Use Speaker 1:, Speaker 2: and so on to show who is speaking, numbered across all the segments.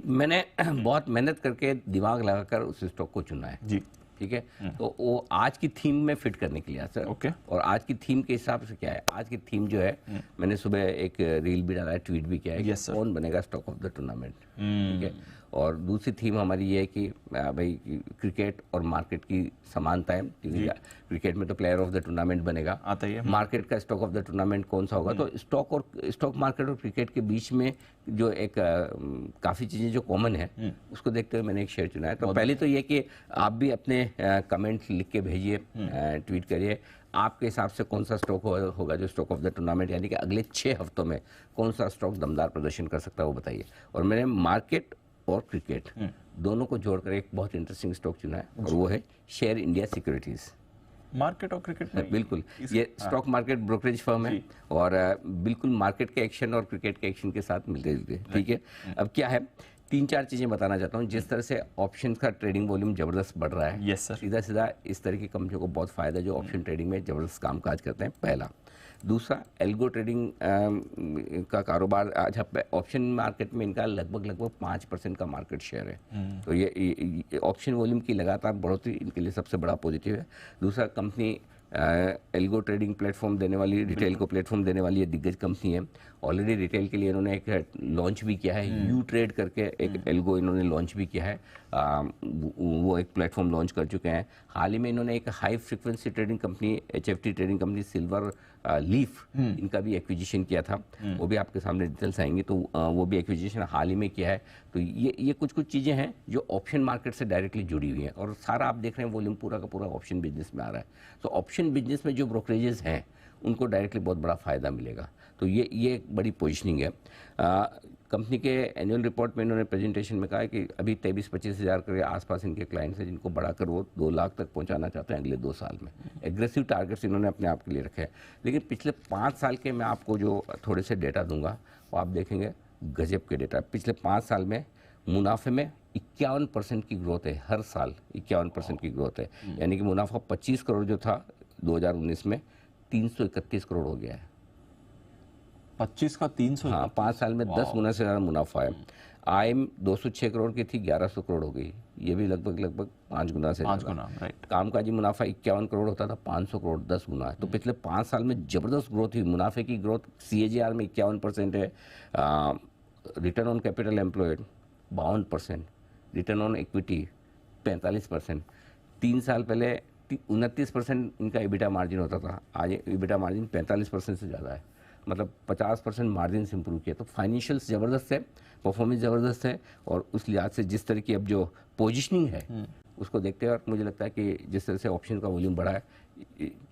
Speaker 1: मैंने बहुत मेहनत करके दिमाग लगाकर उस स्टॉक को चुना है
Speaker 2: जी।
Speaker 1: ठीक है। तो वो आज की थीम में फिट करने के लिए सर।
Speaker 2: ओके।
Speaker 1: और आज की थीम के हिसाब से क्या है, आज की थीम जो है, मैंने सुबह एक रील भी डाला है, ट्वीट भी किया है कि
Speaker 2: Yes, sir.
Speaker 1: कौन बनेगा स्टॉक ऑफ द टूर्नामेंट, ठीक है। और दूसरी थीम हमारी ये है कि भाई क्रिकेट और मार्केट की समानता है, क्योंकि क्रिकेट में तो प्लेयर ऑफ द टूर्नामेंट बनेगा,
Speaker 2: आता ही है।
Speaker 1: मार्केट का स्टॉक ऑफ द टूर्नामेंट कौन सा होगा। तो स्टॉक मार्केट और क्रिकेट के बीच में जो एक काफ़ी चीज़ें जो कॉमन है, उसको देखते हुए मैंने एक शेयर चुना है। तो पहले तो ये कि आप भी अपने कमेंट लिख के भेजिए, ट्वीट करिए, आपके हिसाब से कौन सा स्टॉक होगा जो स्टॉक ऑफ द टूर्नामेंट, यानी कि अगले 6 हफ्तों में कौन सा स्टॉक दमदार प्रदर्शन कर सकता है वो बताइए। और मैंने मार्केट और क्रिकेट दोनों को जोड़कर एक बहुत इंटरेस्टिंग स्टॉक चुना है, और वो है शेयर इंडिया सिक्योरिटीज़।
Speaker 2: मार्केट और क्रिकेट में
Speaker 1: बिल्कुल, ये स्टॉक मार्केट ब्रोकरेज फर्म है, और बिल्कुल मार्केट के एक्शन और क्रिकेट के एक्शन के साथ मिलते जुलते, ठीक है। अब क्या है, 3-4 चीज़ें बताना चाहता हूँ। जिस तरह से ऑप्शन का ट्रेडिंग वॉल्यूम ज़बरदस्त बढ़ रहा है,
Speaker 2: यस सर,
Speaker 1: सीधा सीधा इस तरह की कंपनियों को बहुत फ़ायदा है जो ऑप्शन ट्रेडिंग में ज़बरदस्त कामकाज करते हैं, पहला। दूसरा, एल्गो ट्रेडिंग का कारोबार आज ऑप्शन मार्केट में इनका लगभग 5% का मार्केट शेयर है। तो ये ऑप्शन वॉल्यूम की लगातार बढ़ोतरी इनके लिए सबसे बड़ा पॉजिटिव है। दूसरा, कंपनी एल्गो ट्रेडिंग प्लेटफॉर्म देने वाली, रिटेल को प्लेटफॉर्म देने वाली ये दिग्गज कंपनी है। ऑलरेडी रिटेल के लिए इन्होंने एक लॉन्च भी किया है, यू ट्रेड करके एक एल्गो इन्होंने लॉन्च भी किया है। वो एक प्लेटफॉर्म लॉन्च कर चुके हैं। हाल ही में इन्होंने एक high frequency trading company, HFT trading company silver leaf, इनका भी एक्विजिशन किया था, वो भी आपके सामने डिटेल्स आएंगी। तो वो भी एक्विजिशन हाल ही में किया है। तो ये कुछ चीज़ें हैं जो ऑप्शन मार्केट से डायरेक्टली जुड़ी हुई हैं, और सारा आप देख रहे हैं वॉल्यूम पूरा का पूरा ऑप्शन बिजनेस में आ रहा है। तो ऑप्शन बिजनेस में जो ब्रोकरेजेस हैं उनको डायरेक्टली बहुत बड़ा फ़ायदा मिलेगा। तो ये एक बड़ी पोजीशनिंग है। कंपनी के एनुअल रिपोर्ट में इन्होंने प्रेजेंटेशन में कहा है कि अभी 23-25 हज़ार के आसपास इनके क्लाइंट्स हैं, जिनको बढ़ाकर वो 2 लाख तक पहुंचाना चाहते हैं अगले 2 साल में। एग्रेसिव टारगेट्स इन्होंने अपने आप के लिए रखे हैं। लेकिन पिछले 5 साल के मैं आपको जो थोड़े से डेटा दूंगा, वो आप देखेंगे गजब के डेटा। पिछले 5 साल में मुनाफे में 51% की ग्रोथ है, हर साल 51% की ग्रोथ है। यानी कि मुनाफा 25 करोड़ जो था 2019 में, 331 करोड़ हो गया है।
Speaker 2: 25 का 300?
Speaker 1: हाँ, 5 साल में 10 गुना से ज़्यादा मुनाफा है। आय 206 करोड़ की थी, 1100 करोड़ हो गई, ये भी लगभग 5 गुना से
Speaker 2: 5 गुना, राइट।
Speaker 1: कामकाजी मुनाफा 51 करोड़ होता था, 500 करोड़, 10 गुना है। तो पिछले 5 साल में ज़बरदस्त ग्रोथ हुई। मुनाफे की ग्रोथ CAGR में 51% है। Return on capital employed 52%, return on equity 45%। 3 साल पहले 29% इनका EBITDA मार्जिन होता था, आज EBITDA मार्जिन 45% से ज़्यादा है, मतलब 50% मार्जिन से इंप्रूव किया। तो फाइनेंशियल्स ज़बरदस्त है, परफॉर्मेंस ज़बरदस्त है, और उस लिहाज से जिस तरह की अब जो पोजीशनिंग है उसको देखते हुए मुझे लगता है कि जिस तरह से ऑप्शन का वॉल्यूम बढ़ा है,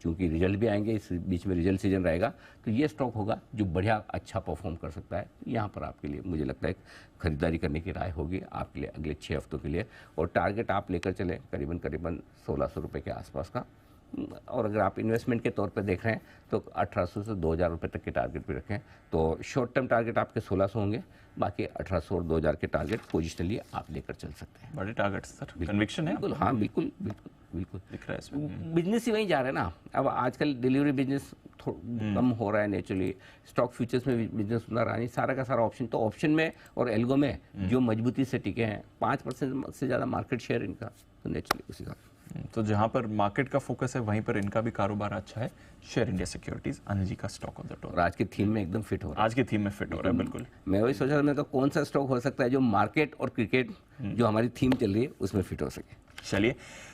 Speaker 1: चूँकि रिजल्ट भी आएंगे, इस बीच में रिजल्ट सीजन रहेगा, तो ये स्टॉक होगा जो बढ़िया अच्छा परफॉर्म कर सकता है। यहाँ पर आपके लिए मुझे लगता है खरीदारी करने की राय होगी आपके लिए अगले 6 हफ्तों के लिए। और टारगेट आप लेकर चलें करीबन 1600 रुपये के आसपास का। और अगर आप इन्वेस्टमेंट के तौर पे देख रहे हैं तो 1800 से 2000 रुपये तक के टारगेट भी रखें। तो शॉर्ट टर्म टारगेट आपके 1600 होंगे, बाकी 1800 और 2000 के टारगेट पोजिशनली आप लेकर चल सकते हैं।
Speaker 2: बड़े टारगेट सर, कन्विक्शन है?
Speaker 1: बिल्कुल, हाँ, बिल्कुल
Speaker 2: दिख रहा है इसमें।
Speaker 1: बिजनेस ही वहीं जा रहा है ना। अब आजकल डिलीवरी बिजनेस कम हो रहा है नेचुरली, स्टॉक फ्यूचर्स में बिजनेस उतना रहा नहीं, सारा का सारा ऑप्शन। तो ऑप्शन में और एल्गो में जो मजबूती से टिके हैं, 5% से ज़्यादा मार्केट शेयर इनका, तो नेचुरली उसी का।
Speaker 2: तो जहां पर मार्केट का फोकस है वहीं पर इनका भी कारोबार अच्छा है। Share India securities, Anil ji का स्टॉक ऑफ द टॉप।
Speaker 1: और आज की थीम में एकदम फिट हो रहा है।
Speaker 2: आज की थीम में फिट हो रहा है, बिल्कुल।
Speaker 1: मैं वही सोचा था, मैं कहा कौन सा स्टॉक हो सकता है जो मार्केट और क्रिकेट जो हमारी थीम चल रही है उसमें फिट हो सके।
Speaker 2: चलिए।